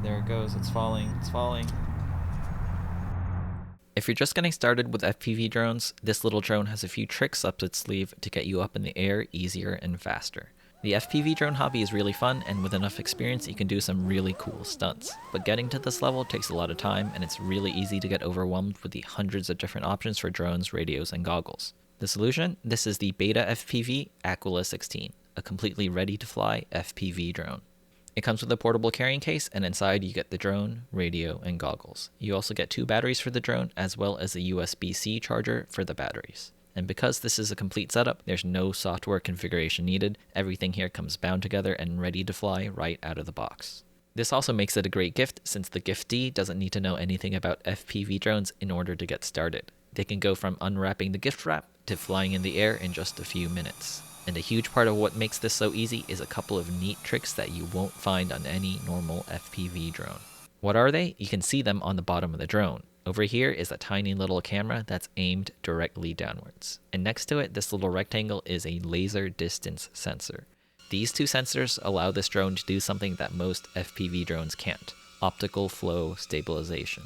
there it goes. It's falling. It's falling. If you're just getting started with FPV drones, this little drone has a few tricks up its sleeve to get you up in the air easier and faster. The FPV drone hobby is really fun, and with enough experience you can do some really cool stunts. But getting to this level takes a lot of time, and it's really easy to get overwhelmed with the hundreds of different options for drones, radios, and goggles. The solution? This is the Beta FPV Aquila 16, a completely ready-to-fly FPV drone. It comes with a portable carrying case, and inside you get the drone, radio, and goggles. You also get 2 batteries for the drone, as well as a USB-C charger for the batteries. And because this is a complete setup, there's no software configuration needed. Everything here comes bound together and ready to fly right out of the box. This also makes it a great gift, since the giftee doesn't need to know anything about FPV drones in order to get started. They can go from unwrapping the gift wrap to flying in the air in just a few minutes. And a huge part of what makes this so easy is a couple of neat tricks that you won't find on any normal FPV drone. What are they? You can see them on the bottom of the drone. Over here is a tiny little camera that's aimed directly downwards. And next to it, this little rectangle is a laser distance sensor. These 2 sensors allow this drone to do something that most FPV drones can't: optical flow stabilization.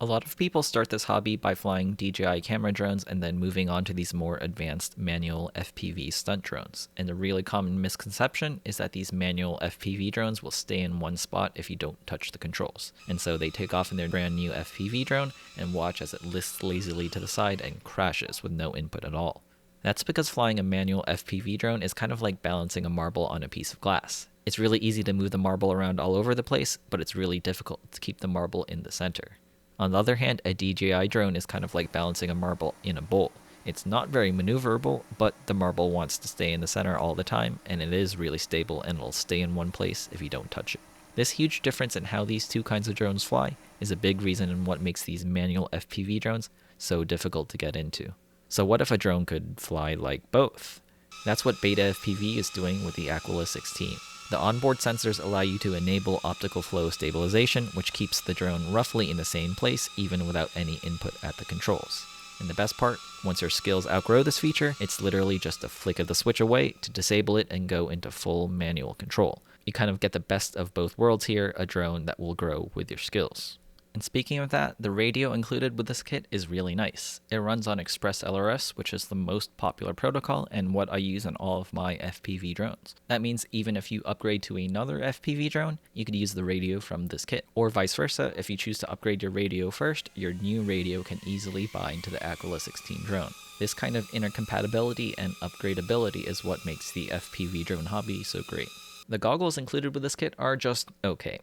A lot of people start this hobby by flying DJI camera drones and then moving on to these more advanced manual FPV stunt drones. And the really common misconception is that these manual FPV drones will stay in one spot if you don't touch the controls. And so they take off in their brand new FPV drone and watch as it lists lazily to the side and crashes with no input at all. That's because flying a manual FPV drone is kind of like balancing a marble on a piece of glass. It's really easy to move the marble around all over the place, but it's really difficult to keep the marble in the center. On the other hand, a DJI drone is kind of like balancing a marble in a bowl. It's not very maneuverable, but the marble wants to stay in the center all the time, and it is really stable and it'll stay in one place if you don't touch it. This huge difference in how these 2 kinds of drones fly is a big reason in what makes these manual FPV drones so difficult to get into. So what if a drone could fly like both? That's what Beta FPV is doing with the Aquila 16. The onboard sensors allow you to enable optical flow stabilization, which keeps the drone roughly in the same place even without any input at the controls. And the best part, once your skills outgrow this feature, it's literally just a flick of the switch away to disable it and go into full manual control. You kind of get the best of both worlds here, a drone that will grow with your skills. And speaking of that, the radio included with this kit is really nice. It runs on Express LRS, which is the most popular protocol and what I use on all of my FPV drones. That means even if you upgrade to another FPV drone, you could use the radio from this kit. Or vice versa, if you choose to upgrade your radio first, your new radio can easily bind to the Aquila 16 drone. This kind of intercompatibility and upgradability is what makes the FPV drone hobby so great. The goggles included with this kit are just okay.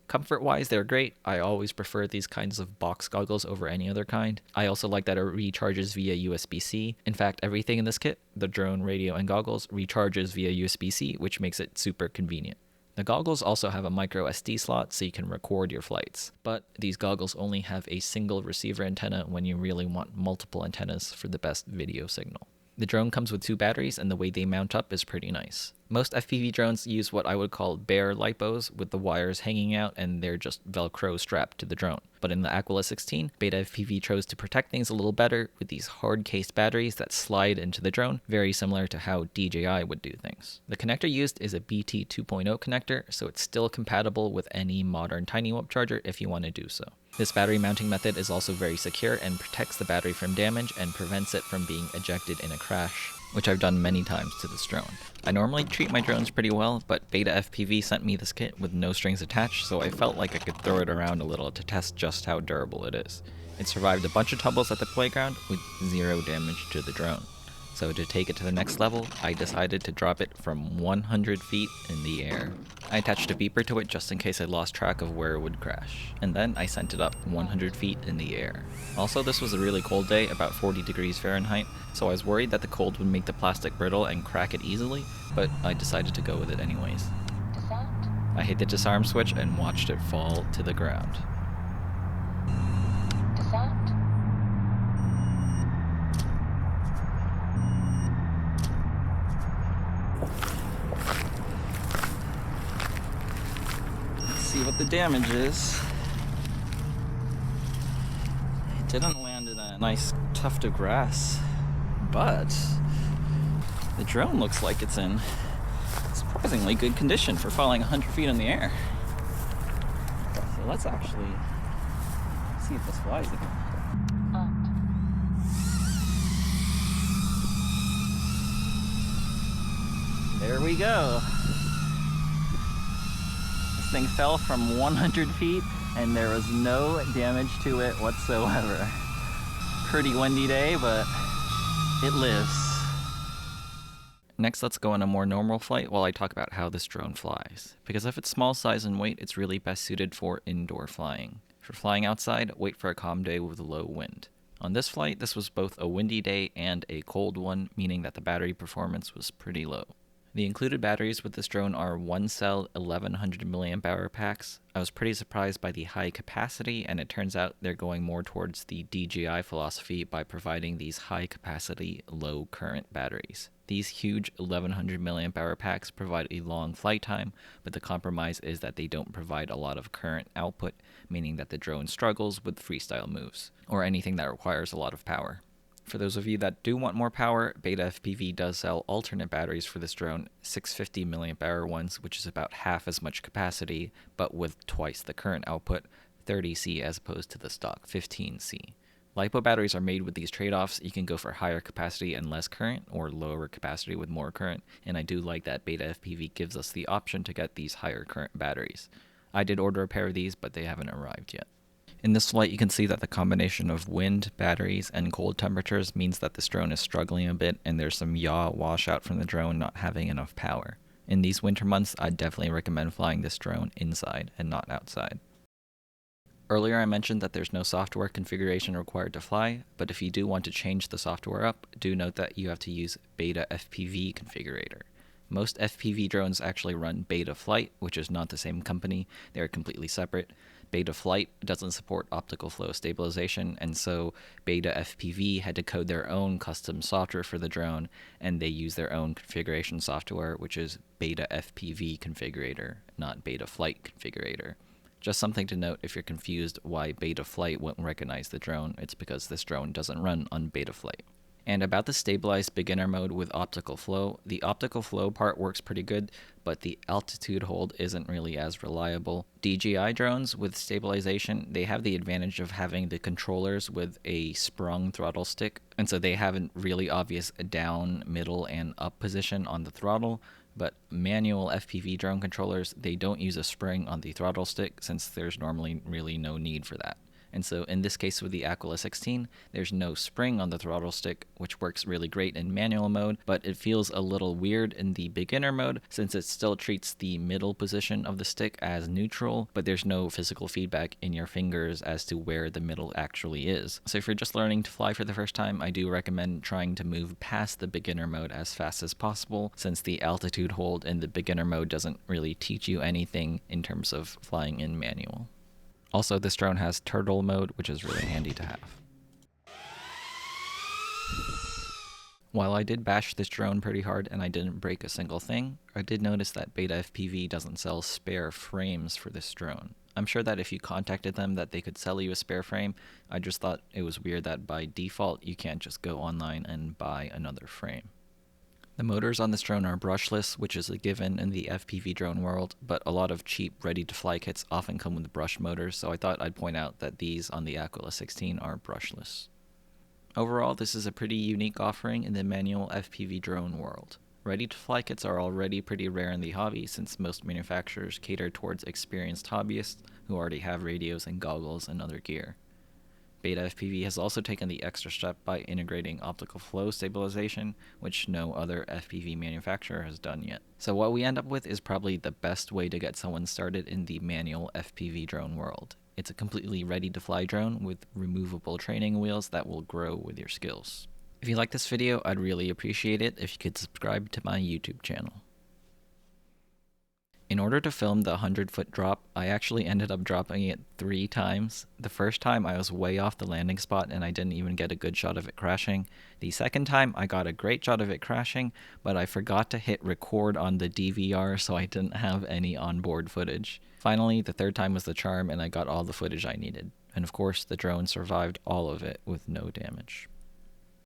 Comfort-wise, they're great. I always prefer these kinds of box goggles over any other kind. I also like that it recharges via USB-C. In fact, everything in this kit, the drone, radio, and goggles, recharges via USB-C, which makes it super convenient. The goggles also have a micro SD slot so you can record your flights. But these goggles only have a single receiver antenna when you really want multiple antennas for the best video signal. The drone comes with 2 batteries, and the way they mount up is pretty nice. Most FPV drones use what I would call bare lipos, with the wires hanging out and they're just Velcro strapped to the drone. But in the Aquila 16, Beta FPV chose to protect things a little better with these hard-cased batteries that slide into the drone, very similar to how DJI would do things. The connector used is a BT 2.0 connector, so it's still compatible with any modern tiny whoop charger if you want to do so. This battery mounting method is also very secure and protects the battery from damage and prevents it from being ejected in a crash, which I've done many times to this drone. I normally treat my drones pretty well, but Beta FPV sent me this kit with no strings attached, so I felt like I could throw it around a little to test just how durable it is. It survived a bunch of tumbles at the playground with 0 damage to the drone. So to take it to the next level, I decided to drop it from 100 feet in the air. I attached a beeper to it just in case I lost track of where it would crash. And then I sent it up 100 feet in the air. Also, this was a really cold day, about 40 degrees Fahrenheit, so I was worried that the cold would make the plastic brittle and crack it easily, but I decided to go with it anyways. I hit the disarm switch and watched it fall to the ground. See what the damage is. It didn't land in a nice tuft of grass, but the drone looks like it's in surprisingly good condition for falling 100 feet in the air. So let's actually see if this flies again. There we go. This thing fell from 100 feet and there was no damage to it whatsoever. Pretty windy day, but it lives. Next, let's go on a more normal flight while I talk about how this drone flies. Because of its small size and weight, it's really best suited for indoor flying. For flying outside, wait for a calm day with low wind. On this flight, this was both a windy day and a cold one, meaning that the battery performance was pretty low. The included batteries with this drone are 1-cell 1100 mAh packs. I was pretty surprised by the high capacity, and it turns out they're going more towards the DJI philosophy by providing these high capacity, low current batteries. These huge 1100 mAh packs provide a long flight time, but the compromise is that they don't provide a lot of current output, meaning that the drone struggles with freestyle moves, or anything that requires a lot of power. For those of you that do want more power, Beta FPV does sell alternate batteries for this drone, 650 mAh ones, which is about half as much capacity, but with twice the current output, 30C as opposed to the stock 15C. LiPo batteries are made with these trade-offs. You can go for higher capacity and less current, or lower capacity with more current, and I do like that Beta FPV gives us the option to get these higher current batteries. I did order a pair of these, but they haven't arrived yet. In this flight, you can see that the combination of wind, batteries, and cold temperatures means that this drone is struggling a bit, and there's some yaw washout from the drone not having enough power. In these winter months, I'd definitely recommend flying this drone inside and not outside. Earlier I mentioned that there's no software configuration required to fly, but if you do want to change the software up, do note that you have to use Beta FPV configurator. Most FPV drones actually run Beta Flight, which is not the same company, they're completely separate. Beta Flight doesn't support optical flow stabilization, and so Beta FPV had to code their own custom software for the drone, and they use their own configuration software, which is Beta FPV configurator, not Beta Flight configurator. Just something to note if you're confused why Beta Flight won't recognize the drone, it's because this drone doesn't run on Beta Flight. And about the stabilized beginner mode with optical flow, the optical flow part works pretty good, but the altitude hold isn't really as reliable. DJI drones with stabilization, they have the advantage of having the controllers with a sprung throttle stick, and so they have a really obvious down, middle, and up position on the throttle. But manual FPV drone controllers, they don't use a spring on the throttle stick since there's normally really no need for that. And so in this case with the Aquila 16, there's no spring on the throttle stick, which works really great in manual mode, but it feels a little weird in the beginner mode since it still treats the middle position of the stick as neutral, but there's no physical feedback in your fingers as to where the middle actually is. So if you're just learning to fly for the first time, I do recommend trying to move past the beginner mode as fast as possible, since the altitude hold in the beginner mode doesn't really teach you anything in terms of flying in manual. Also, this drone has turtle mode, which is really handy to have. While I did bash this drone pretty hard and I didn't break a single thing, I did notice that Beta FPV doesn't sell spare frames for this drone. I'm sure that if you contacted them that they could sell you a spare frame. I just thought it was weird that by default you can't just go online and buy another frame. The motors on this drone are brushless, which is a given in the FPV drone world, but a lot of cheap ready-to-fly kits often come with brush motors, so I thought I'd point out that these on the Aquila 16 are brushless. Overall, this is a pretty unique offering in the manual FPV drone world. Ready-to-fly kits are already pretty rare in the hobby since most manufacturers cater towards experienced hobbyists who already have radios and goggles and other gear. Beta FPV has also taken the extra step by integrating optical flow stabilization, which no other FPV manufacturer has done yet. So what we end up with is probably the best way to get someone started in the manual FPV drone world. It's a completely ready-to-fly drone with removable training wheels that will grow with your skills. If you like this video, I'd really appreciate it if you could subscribe to my YouTube channel. In order to film the 100-foot drop, I actually ended up dropping it 3 times. The first time I was way off the landing spot and I didn't even get a good shot of it crashing. The second time I got a great shot of it crashing, but I forgot to hit record on the DVR, so I didn't have any onboard footage. Finally, the third time was the charm and I got all the footage I needed. And of course, the drone survived all of it with no damage.